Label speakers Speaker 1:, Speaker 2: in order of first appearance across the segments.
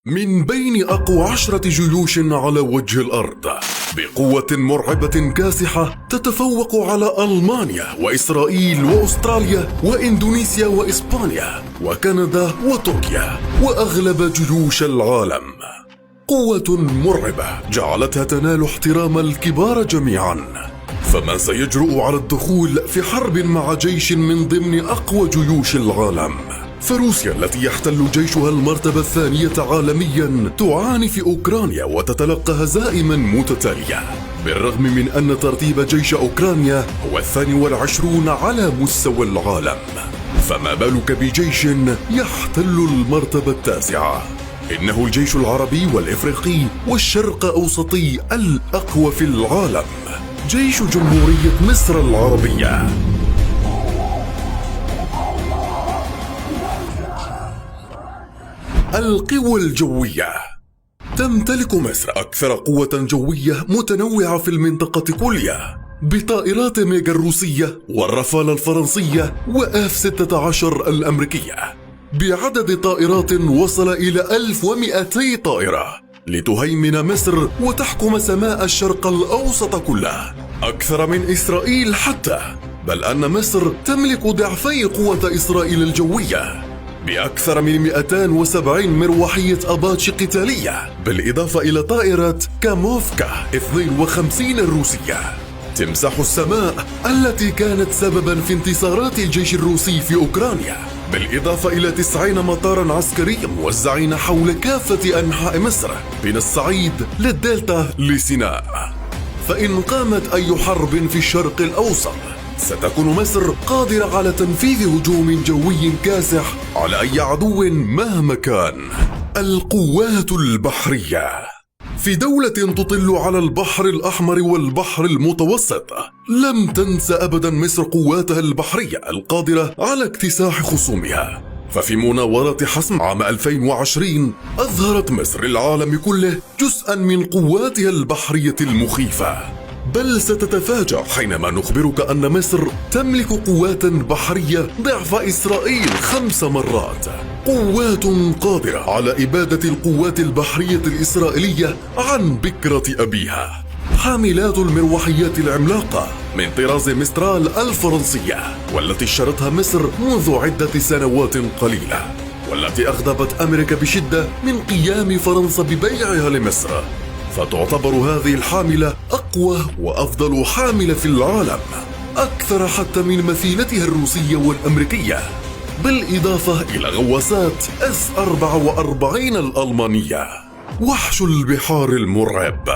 Speaker 1: من بين أقوى 10 جيوش على وجه الأرض بقوة مرعبة كاسحة تتفوق على ألمانيا وإسرائيل وأستراليا وإندونيسيا وإسبانيا وكندا وتركيا وأغلب جيوش العالم. قوة مرعبة جعلتها تنال احترام الكبار جميعا. فمن سيجرؤ على الدخول في حرب مع جيش من ضمن أقوى جيوش العالم؟ فروسيا التي يحتل جيشها المرتبة الثانية عالميا تعاني في أوكرانيا وتتلقى هزائما متتالية، بالرغم من أن ترتيب جيش أوكرانيا هو 22 على مستوى العالم. فما بالك بجيش يحتل المرتبة التاسعة؟ إنه الجيش العربي والإفريقي والشرق أوسطي الأقوى في العالم، جيش جمهورية مصر العربية. القوى الجوية. تمتلك مصر أكثر قوة جوية متنوعة في المنطقة كلها، بطائرات ميغا الروسية والرافال الفرنسية وF-16 الأمريكية، بعدد طائرات وصل إلى 1200 طائرة لتهيمن مصر وتحكم سماء الشرق الأوسط كله أكثر من إسرائيل حتى، بل أن مصر تملك ضعفي قوة إسرائيل الجوية بأكثر من 270 مروحية أباتشي قتالية، بالإضافة إلى طائرة كاموفكا 52 الروسية تمسح السماء التي كانت سببا في انتصارات الجيش الروسي في أوكرانيا، بالإضافة إلى 90 مطارا عسكريا موزعين حول كافة أنحاء مصر من الصعيد للدلتا لسيناء. فإن قامت أي حرب في الشرق الأوسط ستكون مصر قادرة على تنفيذ هجوم جوي كاسح على أي عدو مهما كان. القوات البحرية. في دولة تطل على البحر الأحمر والبحر المتوسط، لم تنس أبدا مصر قواتها البحرية القادرة على اكتساح خصومها. ففي مناورة حسم عام 2020 أظهرت مصر للعالم كله جزءا من قواتها البحرية المخيفة. بل ستتفاجأ حينما نخبرك أن مصر تملك قوات بحرية ضعف إسرائيل 5 مرات، قوات قادرة على إبادة القوات البحرية الإسرائيلية عن بكرة أبيها، حاملات المروحيات العملاقة من طراز مسترال الفرنسية، والتي اشترتها مصر منذ عدة سنوات قليلة، والتي أغضبت أمريكا بشدة من قيام فرنسا ببيعها لمصر. فتعتبر هذه الحاملة أقوى وأفضل حاملة في العالم، أكثر حتى من مثيلتها الروسية والأمريكية، بالإضافة إلى غواصات S-44 الألمانية. وحش البحار المرعب.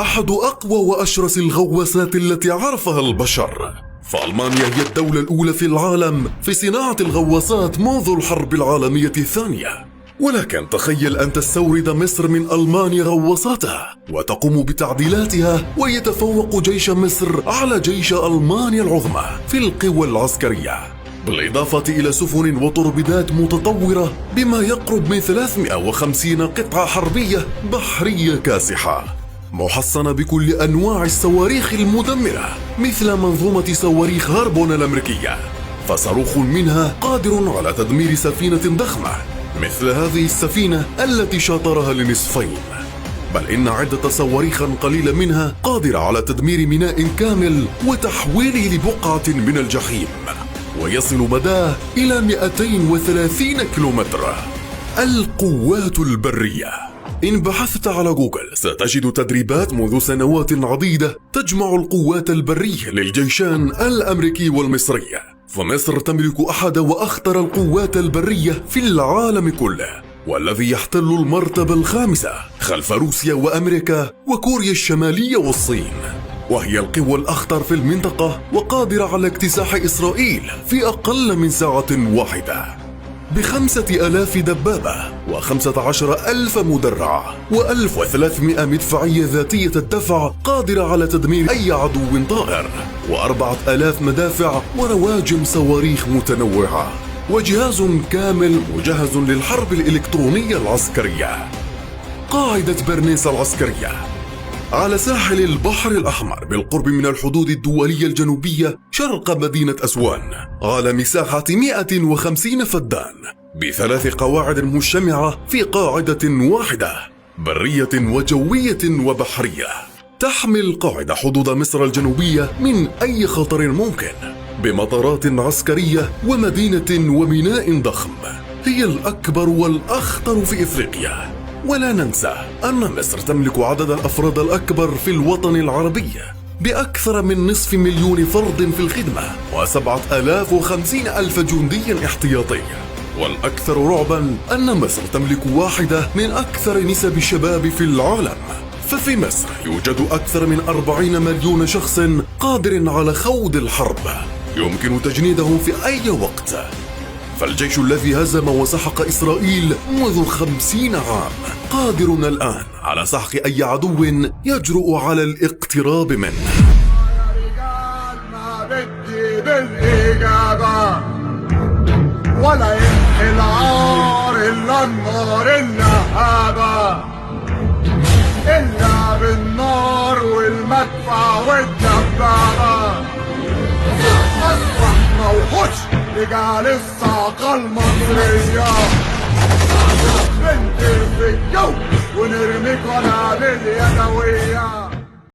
Speaker 1: أحد أقوى وأشرس الغواصات التي عرفها البشر، فألمانيا هي الدولة الأولى في العالم في صناعة الغواصات منذ الحرب العالمية الثانية. ولكن تخيل أن تستورد مصر من ألمانيا غواصاتها وتقوم بتعديلاتها، ويتفوق جيش مصر على جيش ألمانيا العظمى في القوى العسكرية، بالإضافة إلى سفن وطربدات متطورة بما يقرب من 350 قطعة حربية بحرية كاسحة، محصنة بكل أنواع الصواريخ المدمرة مثل منظومة صواريخ هاربون الأمريكية، فصاروخ منها قادر على تدمير سفينة ضخمة مثل هذه السفينة التي شاطرها لنصفين، بل إن عدة صواريخ قليلة منها قادرة على تدمير ميناء كامل وتحويله لبقعة من الجحيم، ويصل مداه إلى 230 كيلومتر. القوات البرية. إن بحثت على جوجل ستجد تدريبات منذ سنوات عديدة تجمع القوات البرية للجيشان الأمريكي والمصري، فمصر تملك أحد وأخطر القوات البرية في العالم كله، والذي يحتل المرتبة الخامسة خلف روسيا وأمريكا وكوريا الشمالية والصين، وهي القوة الأخطر في المنطقة وقادرة على اكتساح إسرائيل في أقل من ساعة واحدة، ب5,000 دبابة و15,000 مدرعة و1300 مدفعية ذاتية الدفع قادرة على تدمير أي عدو طائر، و4,000 مدافع ونواجم صواريخ متنوعة، وجهاز كامل مجهز للحرب الإلكترونية العسكرية. قاعدة برنيس العسكرية على ساحل البحر الأحمر بالقرب من الحدود الدولية الجنوبية شرق مدينة أسوان، على مساحة 150 فدان، ب3 قواعد مجتمعة في قاعدة واحدة، برية وجوية وبحرية، تحمي القاعدة حدود مصر الجنوبية من أي خطر ممكن، بمطارات عسكرية ومدينة وميناء ضخم، هي الأكبر والأخطر في إفريقيا. ولا ننسى أن مصر تملك عدد الأفراد الأكبر في الوطن العربي، بأكثر من نصف مليون فرد في الخدمة و7,050,000 جندي احتياطي. والأكثر رعبا أن مصر تملك واحدة من أكثر نسب الشباب في العالم، ففي مصر يوجد أكثر من 40 مليون شخص قادر على خوض الحرب، يمكن تجنيدهم في أي وقت. فالجيش الذي هزم وسحق إسرائيل منذ 50 عام قادر الآن على سحق أي عدو يجرؤ على الاقتراب منه.
Speaker 2: يا رجال ما بدي بالإجابة، ولا يمحي العار إلا النار اللهابة، إلا بالنار والمدفع والدبابة. أصبح موحوش رجال الصاقة المصرية.